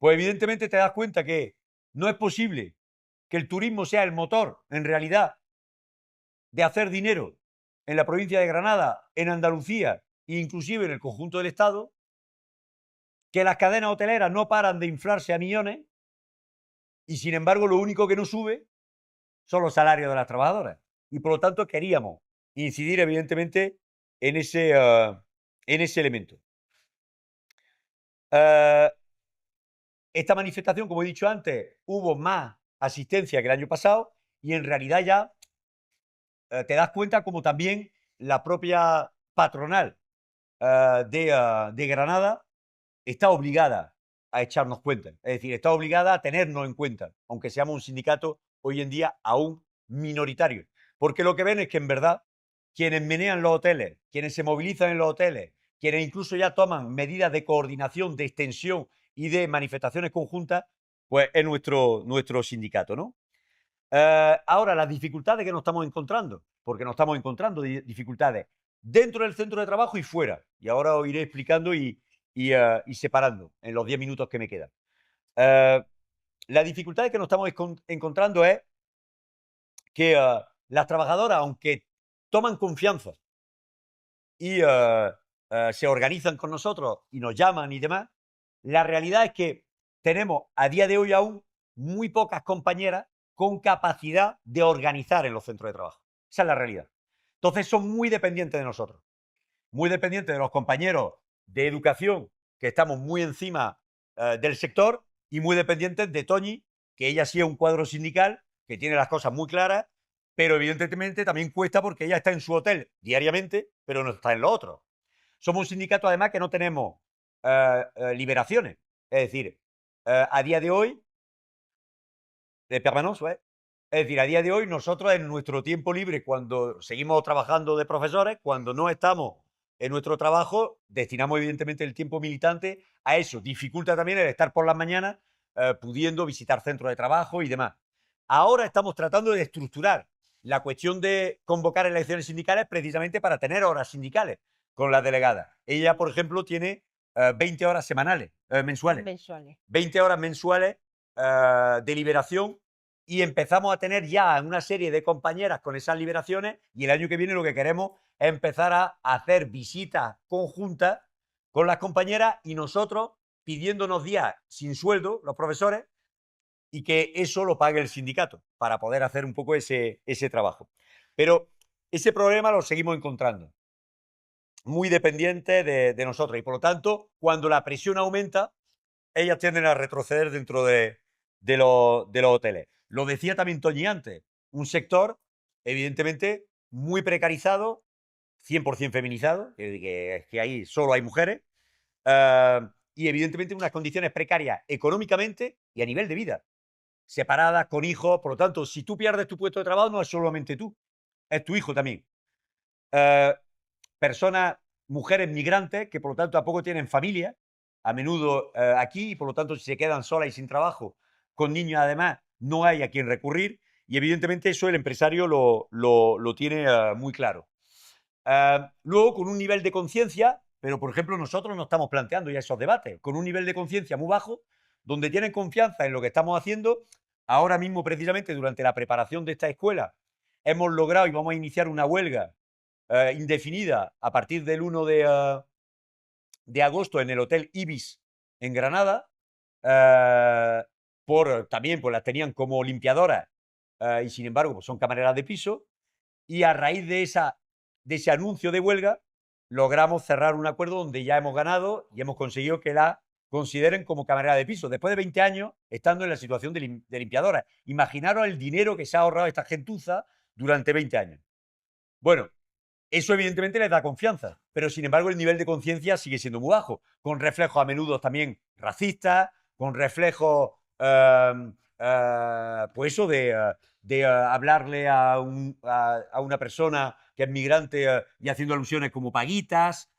pues evidentemente te das cuenta que no es posible que el turismo sea el motor, en realidad, de hacer dinero en la provincia de Granada, en Andalucía e inclusive en el conjunto del Estado, que las cadenas hoteleras no paran de inflarse a millones y, sin embargo, lo único que no sube son los salarios de las trabajadoras. Y, por lo tanto, queríamos incidir, evidentemente, en ese elemento. Esta manifestación, como he dicho antes, hubo más asistencia que el año pasado y, en realidad, ya te das cuenta como también la propia patronal de Granada está obligada a echarnos cuenta, es decir, está obligada a tenernos en cuenta, aunque seamos un sindicato hoy en día aún minoritario, porque lo que ven es que en verdad quienes menean los hoteles, quienes se movilizan en los hoteles, quienes incluso ya toman medidas de coordinación, de extensión y de manifestaciones conjuntas, pues es nuestro sindicato, ¿no? Ahora, las dificultades que nos estamos encontrando, porque nos estamos encontrando dificultades dentro del centro de trabajo y fuera. Y ahora os iré explicando y separando en los 10 minutos que me quedan. La dificultad que nos estamos encontrando es que las trabajadoras, aunque toman confianza y se organizan con nosotros y nos llaman y demás, la realidad es que tenemos a día de hoy aún muy pocas compañeras con capacidad de organizar en los centros de trabajo. Esa es la realidad. Entonces son muy dependientes de nosotros, muy dependientes de los compañeros de educación, que estamos muy encima del sector, y muy dependientes de Toñi, que ella sí es un cuadro sindical, que tiene las cosas muy claras, pero evidentemente también cuesta porque ella está en su hotel diariamente, pero no está en lo otro. Somos un sindicato, además, que no tenemos liberaciones. Es decir, a día de hoy, de permanence, ¿eh? Es decir, a día de hoy nosotros en nuestro tiempo libre, cuando seguimos trabajando de profesores, cuando no estamos en nuestro trabajo, destinamos evidentemente el tiempo militante a eso. Dificulta también el estar por las mañanas pudiendo visitar centros de trabajo y demás. Ahora estamos tratando de estructurar la cuestión de convocar elecciones sindicales precisamente para tener horas sindicales con las delegadas. Ella, por ejemplo, tiene 20 horas semanales, mensuales. 20 horas mensuales de liberación, y empezamos a tener ya una serie de compañeras con esas liberaciones, y el año que viene lo que queremos es empezar a hacer visitas conjuntas con las compañeras y nosotros pidiéndonos días sin sueldo, los profesores, y que eso lo pague el sindicato para poder hacer un poco ese trabajo. Pero ese problema lo seguimos encontrando, muy dependiente de nosotros, y por lo tanto, cuando la presión aumenta, ellas tienden a retroceder dentro de los hoteles. Lo decía también Toñi antes, un sector evidentemente muy precarizado, 100% feminizado, que ahí solo hay mujeres, y evidentemente unas condiciones precarias económicamente y a nivel de vida, separadas, con hijos. Por lo tanto, si tú pierdes tu puesto de trabajo, no es solamente tú, es tu hijo también. Personas, mujeres migrantes, que por lo tanto tampoco tienen familia, a menudo aquí, y por lo tanto si se quedan solas y sin trabajo, con niños además, no hay a quien recurrir, y evidentemente eso el empresario lo tiene muy claro. Luego, con un nivel de conciencia, pero por ejemplo nosotros no estamos planteando ya esos debates, con un nivel de conciencia muy bajo, donde tienen confianza en lo que estamos haciendo. Ahora mismo, precisamente, durante la preparación de esta escuela, hemos logrado y vamos a iniciar una huelga indefinida a partir del 1 de agosto en el Hotel Ibis en Granada, también pues las tenían como limpiadoras y sin embargo pues son camareras de piso, y a raíz de esa de ese anuncio de huelga, logramos cerrar un acuerdo donde ya hemos ganado y hemos conseguido que la consideren como camarera de piso, después de 20 años estando en la situación de limpiadora. Imaginaros el dinero que se ha ahorrado esta gentuza durante 20 años. Bueno, eso evidentemente les da confianza, pero sin embargo el nivel de conciencia sigue siendo muy bajo, con reflejos a menudo también racistas, con reflejos, pues eso de hablarle a una persona que es migrante y haciendo alusiones como paguitas,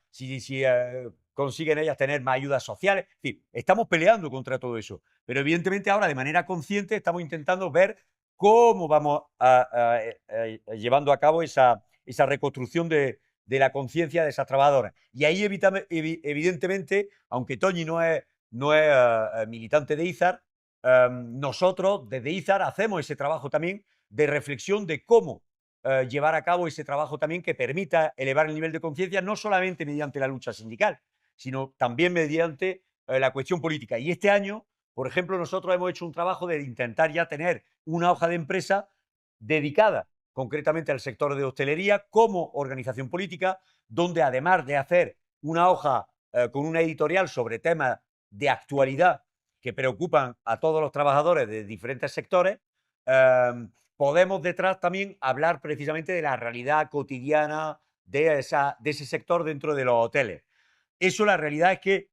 si consiguen ellas tener más ayudas sociales. Es decir, estamos peleando contra todo eso, pero evidentemente ahora de manera consciente estamos intentando ver cómo vamos llevando a cabo esa reconstrucción de la conciencia de esas trabajadoras. Y ahí, evidentemente, aunque Toñi no es militante de IZAR, nosotros desde IZAR hacemos ese trabajo también de reflexión de cómo llevar a cabo ese trabajo también que permita elevar el nivel de conciencia, no solamente mediante la lucha sindical, sino también mediante la cuestión política. Y este año, por ejemplo, nosotros hemos hecho un trabajo de intentar ya tener una hoja de empresa dedicada concretamente al sector de hostelería como organización política, donde además de hacer una hoja con una editorial sobre temas de actualidad que preocupan a todos los trabajadores de diferentes sectores, podemos detrás también hablar precisamente de la realidad cotidiana de ese sector dentro de los hoteles. Eso la realidad es que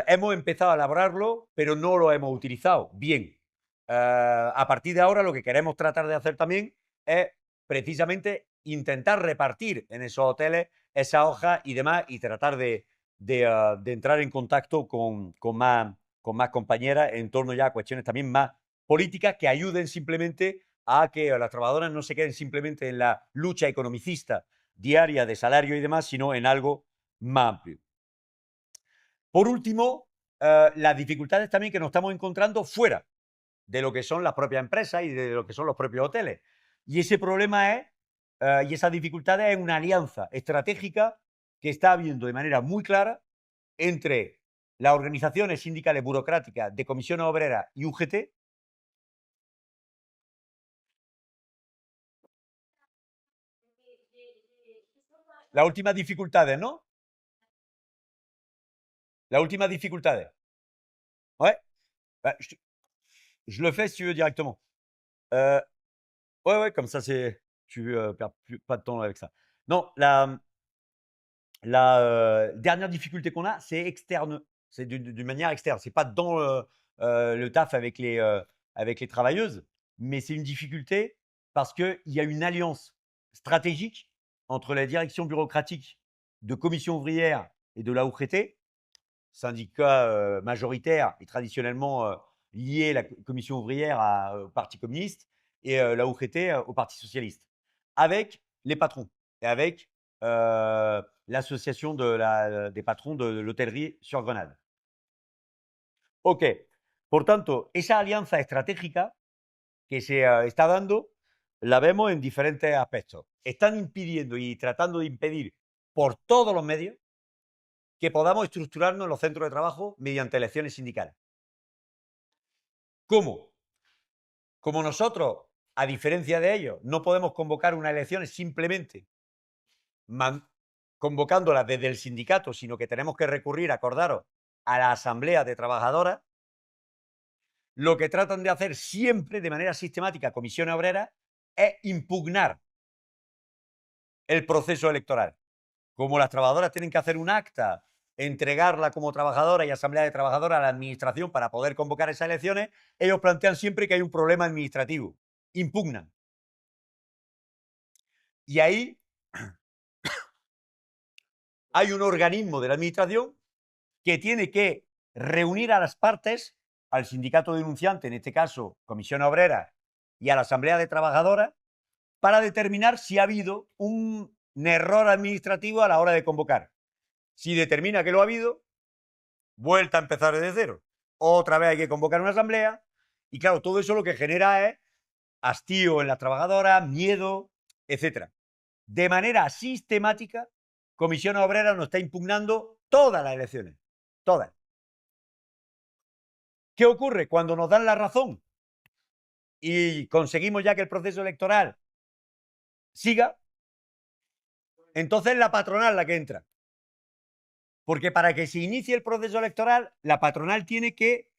hemos empezado a elaborarlo, pero no lo hemos utilizado bien. A partir de ahora lo que queremos tratar de hacer también es precisamente intentar repartir en esos hoteles esa hoja y demás y tratar de entrar en contacto con más compañeras en torno ya a cuestiones también más políticas que ayuden simplemente a que las trabajadoras no se queden simplemente en la lucha economicista diaria de salario y demás, sino en algo más amplio. Por último, las dificultades también que nos estamos encontrando fuera de lo que son las propias empresas y de lo que son los propios hoteles. Y ese problema es, y esas dificultades es una alianza estratégica que está habiendo de manera muy clara entre las organizaciones sindicales burocráticas de Comisiones Obreras y UGT. Las últimas dificultades, ¿no? Las últimas dificultades. Ouais. Je le fais si tu veux directement. Ouais, comme ça, tu perds pas de temps avec ça. Non, la dernière difficulté qu'on a, c'est externe. C'est d'une manière externe. C'est pas dans le taf avec les travailleuses, mais c'est une difficulté parce qu'il y a une alliance stratégique entre la direction bureaucratique de Commission ouvrière et de la UGT, syndicat majoritaire et traditionnellement lié la Commission ouvrière au Parti communiste et la UGT au Parti socialiste, avec les patrons et avec l'association des patrons de l'hôtellerie sur Grenade. Ok, por tanto, esa alianza estratégica que se está dando la vemos en diferentes aspectos. Están impidiendo y tratando de impedir por todos los medios que podamos estructurarnos en los centros de trabajo mediante elecciones sindicales. ¿Cómo? Como nosotros, a diferencia de ellos, no podemos convocar unas elecciones simplemente convocándolas desde el sindicato, sino que tenemos que recurrir, acordaros, a la asamblea de trabajadoras, lo que tratan de hacer siempre de manera sistemática Comisiones Obreras es impugnar el proceso electoral. Como las trabajadoras tienen que hacer un acta, entregarla como trabajadora y asamblea de trabajadoras a la administración para poder convocar esas elecciones, ellos plantean siempre que hay un problema administrativo. Impugnan. Y ahí hay un organismo de la administración que tiene que reunir a las partes, al sindicato denunciante, en este caso Comisión Obrera, y a la Asamblea de Trabajadoras, para determinar si ha habido un error administrativo a la hora de convocar. Si determina que lo ha habido, vuelta a empezar desde cero. Otra vez hay que convocar una asamblea y claro, todo eso lo que genera es hastío en las trabajadoras, miedo, etc. De manera sistemática, Comisión Obrera nos está impugnando todas las elecciones. Todas. ¿Qué ocurre? Cuando nos dan la razón y conseguimos ya que el proceso electoral siga, entonces la patronal la que entra. Porque para que se inicie el proceso electoral, la patronal tiene que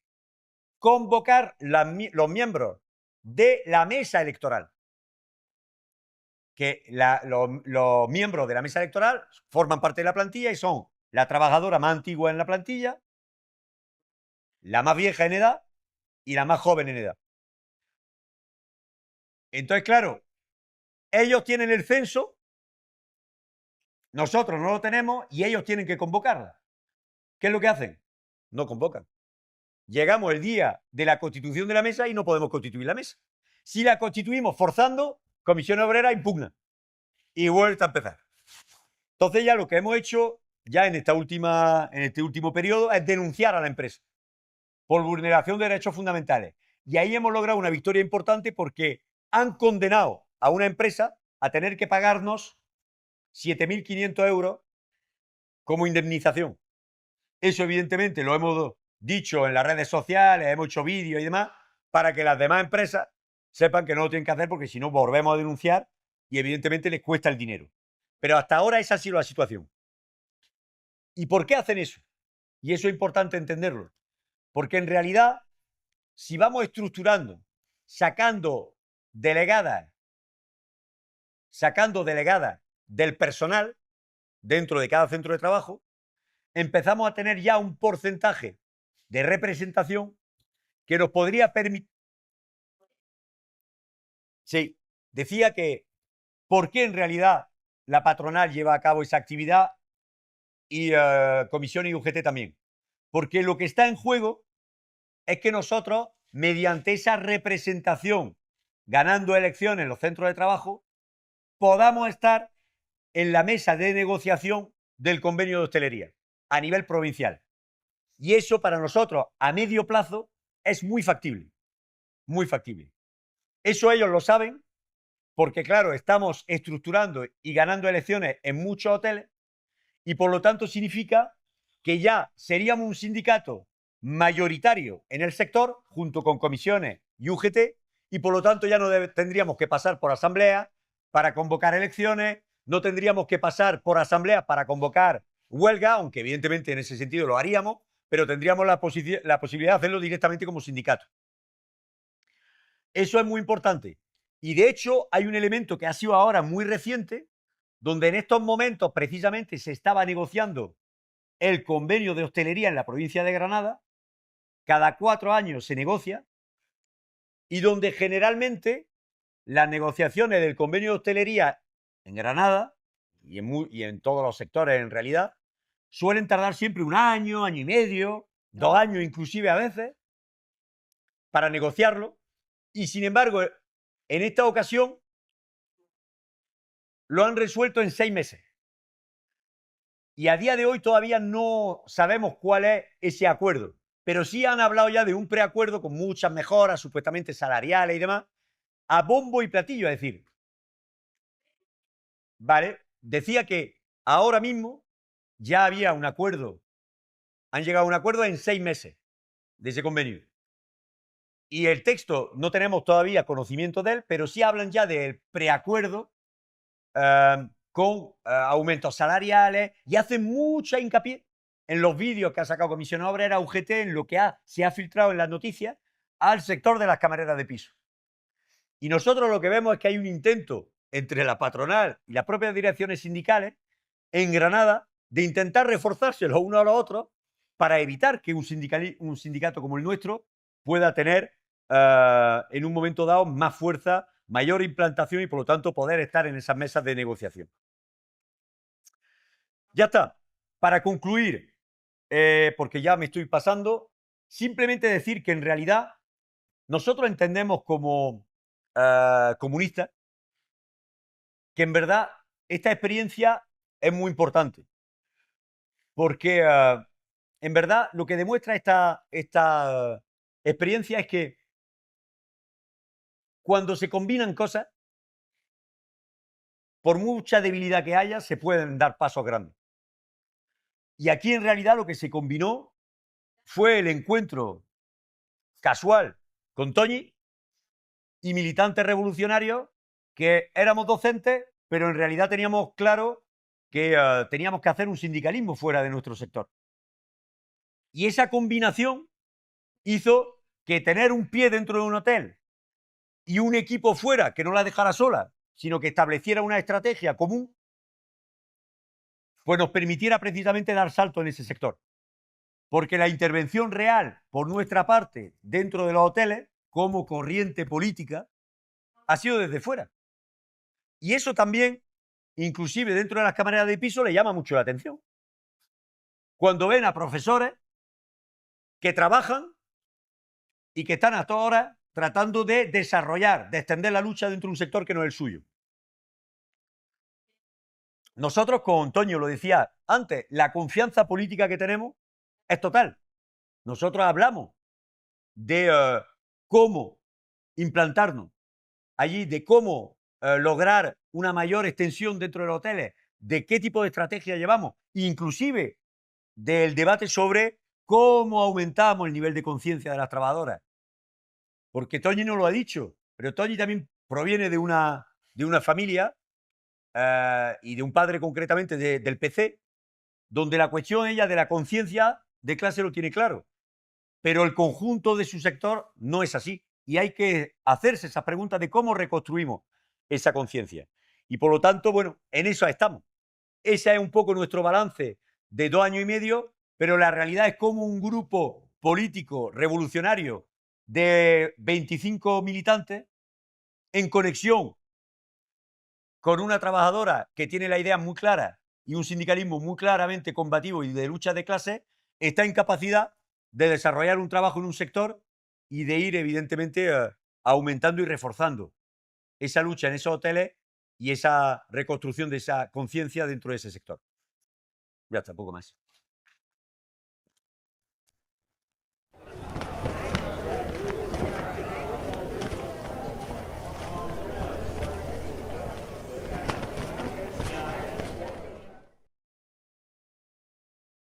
convocar los miembros de la mesa electoral. Que los miembros de la mesa electoral forman parte de la plantilla y son la trabajadora más antigua en la plantilla, la más vieja en edad y la más joven en edad. Entonces, claro, ellos tienen el censo, nosotros no lo tenemos y ellos tienen que convocarla. ¿Qué es lo que hacen? No convocan. Llegamos el día de la constitución de la mesa y no podemos constituir la mesa. Si la constituimos forzando, Comisión Obrera impugna y vuelta a empezar. Entonces ya lo que hemos hecho ya en este último periodo es denunciar a la empresa por vulneración de derechos fundamentales. Y ahí hemos logrado una victoria importante porque han condenado a una empresa a tener que pagarnos 7.500 euros como indemnización. Eso evidentemente lo hemos dicho en las redes sociales, hemos hecho vídeos y demás, para que las demás empresas sepan que no lo tienen que hacer porque si no volvemos a denunciar y evidentemente les cuesta el dinero. Pero hasta ahora esa ha sido la situación. ¿Y por qué hacen eso? Y eso es importante entenderlo. Porque en realidad, si vamos estructurando, sacando delegadas del personal dentro de cada centro de trabajo, empezamos a tener ya un porcentaje de representación que nos podría permitir... Sí, decía que ¿por qué en realidad la patronal lleva a cabo esa actividad y Comisión y UGT también? Porque lo que está en juego es que nosotros, mediante esa representación, ganando elecciones en los centros de trabajo, podamos estar en la mesa de negociación del convenio de hostelería a nivel provincial. Y eso para nosotros, a medio plazo, es muy factible. Muy factible. Eso ellos lo saben porque, claro, estamos estructurando y ganando elecciones en muchos hoteles y, por lo tanto, significa que ya seríamos un sindicato mayoritario en el sector, junto con comisiones y UGT, y por lo tanto ya no tendríamos que pasar por asamblea para convocar elecciones, no tendríamos que pasar por asamblea para convocar huelga, aunque evidentemente en ese sentido lo haríamos, pero tendríamos la posibilidad de hacerlo directamente como sindicato. Eso es muy importante. Y de hecho hay un elemento que ha sido ahora muy reciente, donde en estos momentos precisamente se estaba negociando el convenio de hostelería en la provincia de Granada, cada 4 años se negocia, y donde generalmente las negociaciones del convenio de hostelería en Granada y en todos los sectores en realidad suelen tardar siempre 1 año, año y medio, 2 años inclusive a veces, para negociarlo, y sin embargo en esta ocasión lo han resuelto en 6 meses. Y a día de hoy todavía no sabemos cuál es ese acuerdo, pero sí han hablado ya de un preacuerdo con muchas mejoras, supuestamente salariales y demás, a bombo y platillo, es decir, ¿vale? Decía que ahora mismo ya había un acuerdo, han llegado a un acuerdo en 6 meses de ese convenio. Y el texto no tenemos todavía conocimiento de él, pero sí hablan ya del preacuerdo con aumentos salariales y hacen mucha hincapié en los vídeos que ha sacado Comisión Obrera, UGT, en lo que se ha filtrado en las noticias al sector de las camareras de piso. Y nosotros lo que vemos es que hay un intento entre la patronal y las propias direcciones sindicales en Granada de intentar reforzarse los unos a los otros para evitar que un sindicato como el nuestro pueda tener en un momento dado más fuerza, mayor implantación y por lo tanto poder estar en esas mesas de negociación. Ya está. Para concluir, porque ya me estoy pasando, simplemente decir que en realidad nosotros entendemos como comunistas que en verdad esta experiencia es muy importante. Porque en verdad lo que demuestra esta experiencia es que cuando se combinan cosas, por mucha debilidad que haya, se pueden dar pasos grandes. Y aquí en realidad lo que se combinó fue el encuentro casual con Toñi y militantes revolucionarios que éramos docentes, pero en realidad teníamos claro que teníamos que hacer un sindicalismo fuera de nuestro sector. Y esa combinación hizo que tener un pie dentro de un hotel y un equipo fuera que no la dejara sola, sino que estableciera una estrategia común, pues nos permitiera precisamente dar salto en ese sector. Porque la intervención real por nuestra parte dentro de los hoteles, como corriente política, ha sido desde fuera. Y eso también, inclusive dentro de las camareras de piso, le llama mucho la atención. Cuando ven a profesores que trabajan y que están a todas horas tratando de desarrollar, de extender la lucha dentro de un sector que no es el suyo. Nosotros con Toño, lo decía antes, la confianza política que tenemos es total. Nosotros hablamos de cómo implantarnos allí, de cómo lograr una mayor extensión dentro de los hoteles, de qué tipo de estrategia llevamos, inclusive del debate sobre cómo aumentamos el nivel de conciencia de las trabajadoras. Porque Toñi no lo ha dicho, pero Toñi también proviene de una familia y de un padre concretamente del PC, donde la cuestión ella de la conciencia de clase lo tiene claro. Pero el conjunto de su sector no es así. Y hay que hacerse esa pregunta de cómo reconstruimos esa conciencia. Y por lo tanto, bueno, en eso estamos. Ese es un poco nuestro balance de 2 años y medio, pero la realidad es como un grupo político revolucionario de 25 militantes en conexión con una trabajadora que tiene la idea muy clara y un sindicalismo muy claramente combativo y de lucha de clase, está en capacidad de desarrollar un trabajo en un sector y de ir, evidentemente, aumentando y reforzando esa lucha en esos hoteles y esa reconstrucción de esa conciencia dentro de ese sector. Ya está, poco más.